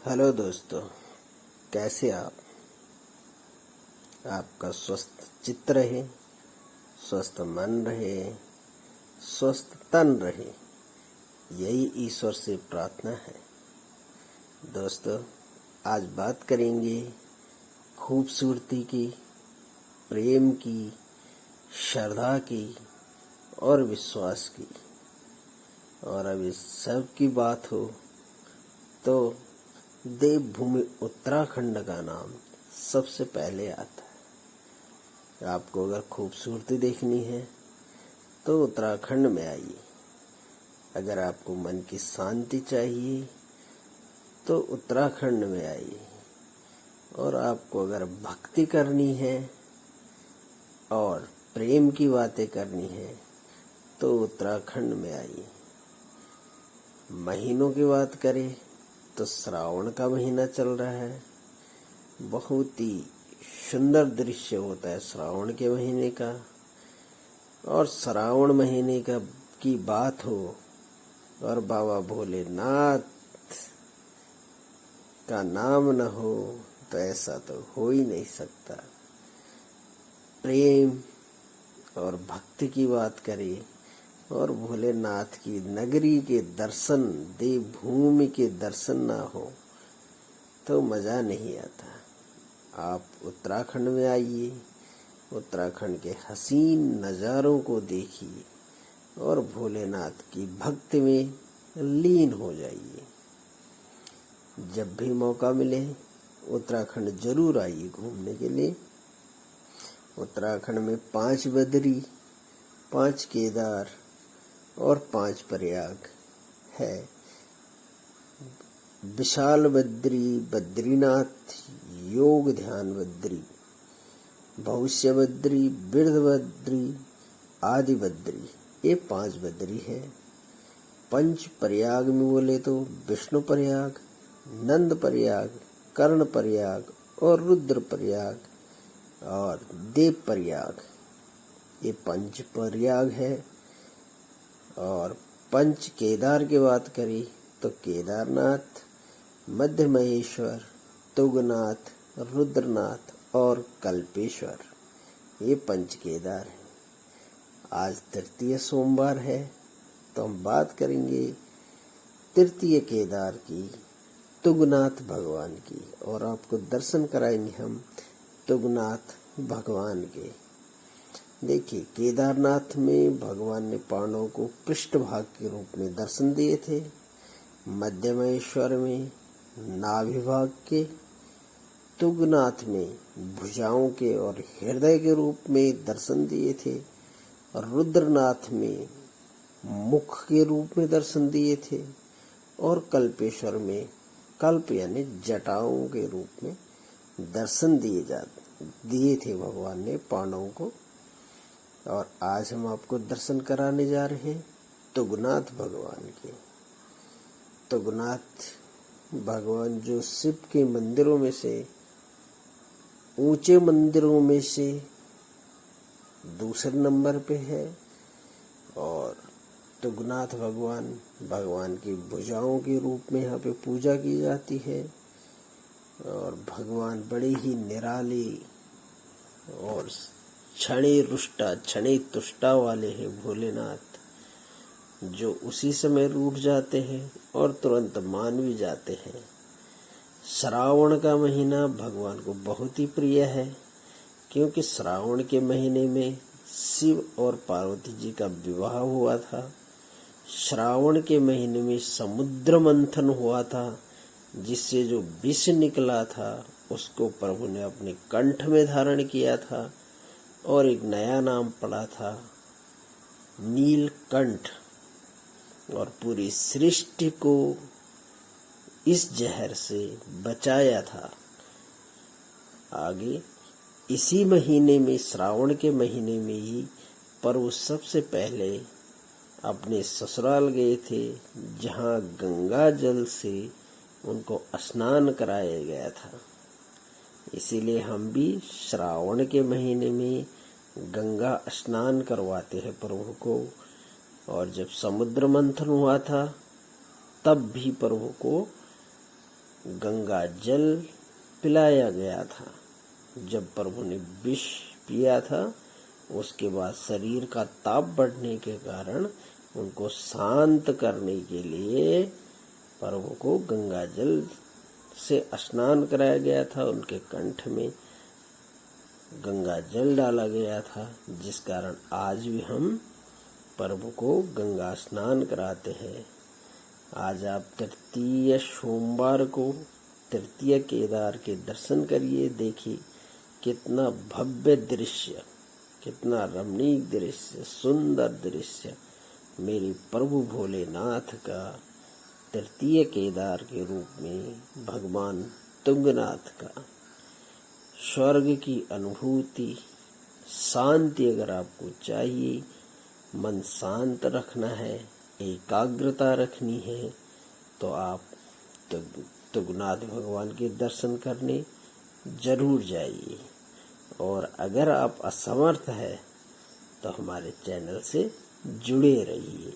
Hello दोस्तों, कैसे आपका स्वस्थ चित्त रहे, स्वस्थ मन रहे, स्वस्थ तन रहे, यही ईश्वर से प्रार्थना है। दोस्तों, आज बात करेंगे खूबसूरती की, प्रेम की, श्रद्धा की और विश्वास की। और अब इस सब की बात हो तो देवभूमि उत्तराखंड का नाम सबसे पहले आता है। आपको अगर खूबसूरती देखनी है तो उत्तराखंड में आइए। अगर आपको मन की शांति चाहिए तो उत्तराखंड में आइए। और आपको अगर भक्ति करनी है और प्रेम की बातें करनी है तो उत्तराखंड में आइए। महीनों की बात करें तो श्रावण का महीना चल रहा है। बहुत ही सुंदर दृश्य होता है श्रावण के महीने का। और श्रावण महीने की बात हो और बाबा भोलेनाथ का नाम न हो तो ऐसा तो हो ही नहीं सकता। प्रेम और भक्ति की बात करें और भोलेनाथ की नगरी के दर्शन, देवभूमि के दर्शन ना हो तो मजा नहीं आता। आप उत्तराखंड में आइए, उत्तराखंड के हसीन नज़ारों को देखिए और भोलेनाथ की भक्ति में लीन हो जाइए। जब भी मौका मिले उत्तराखंड जरूर आइए घूमने के लिए। उत्तराखंड में 5 बद्री, 5 केदार और 5 प्रयाग है। विशाल बद्री, बद्रीनाथ, योग ध्यान बद्री, भविष्य बद्री, वृद्ध बद्री, आदि बद्री, ये 5 बद्री है। 5 प्रयाग में बोले तो विष्णु प्रयाग, नंद प्रयाग, कर्ण प्रयाग और रुद्र प्रयाग और देव प्रयाग, ये 5 प्रयाग है। और 5 केदार की बात करी तो केदारनाथ, मध्य महेश्वर, तुंगनाथ, रुद्रनाथ और कल्पेश्वर, ये 5 केदार हैं। आज तृतीय सोमवार है तो हम बात करेंगे तृतीय केदार की, तुंगनाथ भगवान की। और आपको दर्शन कराएंगे हम तुंगनाथ भगवान के। देखिए, केदारनाथ में भगवान ने पांडवों को पृष्ठभाग के रूप में दर्शन दिए थे। मध्य महेश्वर में नाभि भाग के, तुंगनाथ में भुजाओं के और हृदय के रूप में दर्शन दिए थे। और रुद्रनाथ में मुख के रूप में दर्शन दिए थे। और कल्पेश्वर में कल्प यानी जटाओं के रूप में दर्शन दिए थे भगवान ने पांडवों को। और आज हम आपको दर्शन कराने जा रहे हैं तुंगनाथ भगवान के। तुंगनाथ भगवान जो शिव के मंदिरों में से, ऊंचे मंदिरों में से दूसरे नंबर पे है। और तुंगनाथ भगवान की भुजाओं के रूप में यहाँ पे पूजा की जाती है। और भगवान बड़े ही निराले और क्षणे रुष्टा क्षणे तुष्टा वाले हैं भोलेनाथ, जो उसी समय रूठ जाते हैं और तुरंत मान भी जाते हैं। श्रावण का महीना भगवान को बहुत ही प्रिय है, क्योंकि श्रावण के महीने में शिव और पार्वती जी का विवाह हुआ था। श्रावण के महीने में समुद्र मंथन हुआ था, जिससे जो विष निकला था उसको प्रभु ने अपने कंठ में धारण किया था और एक नया नाम पड़ा था नीलकंठ। और पूरी सृष्टि को इस जहर से बचाया था। आगे इसी महीने में, श्रावण के महीने में ही प्रभु सबसे पहले अपने ससुराल गए थे, जहाँ गंगा जल से उनको स्नान कराया गया था। इसीलिए हम भी श्रावण के महीने में गंगा स्नान करवाते हैं प्रभु को। और जब समुद्र मंथन हुआ था तब भी प्रभु को गंगा जल पिलाया गया था। जब प्रभु ने विष पिया था, उसके बाद शरीर का ताप बढ़ने के कारण उनको शांत करने के लिए प्रभु को गंगा जल से स्नान कराया गया था। उनके कंठ में गंगा जल डाला गया था, जिस कारण आज भी हम प्रभु को गंगा स्नान कराते हैं। आज आप तृतीय सोमवार को तृतीय केदार के दर्शन करिए। देखिए कितना भव्य दृश्य, कितना रमणीक दृश्य, सुंदर दृश्य मेरे प्रभु भोलेनाथ का तृतीय केदार के रूप में भगवान तुंगनाथ का। स्वर्ग की अनुभूति, शांति अगर आपको चाहिए, मन शांत रखना है, एकाग्रता रखनी है, तो आप तुंगनाथ भगवान के दर्शन करने जरूर जाइए। और अगर आप असमर्थ है तो हमारे चैनल से जुड़े रहिए।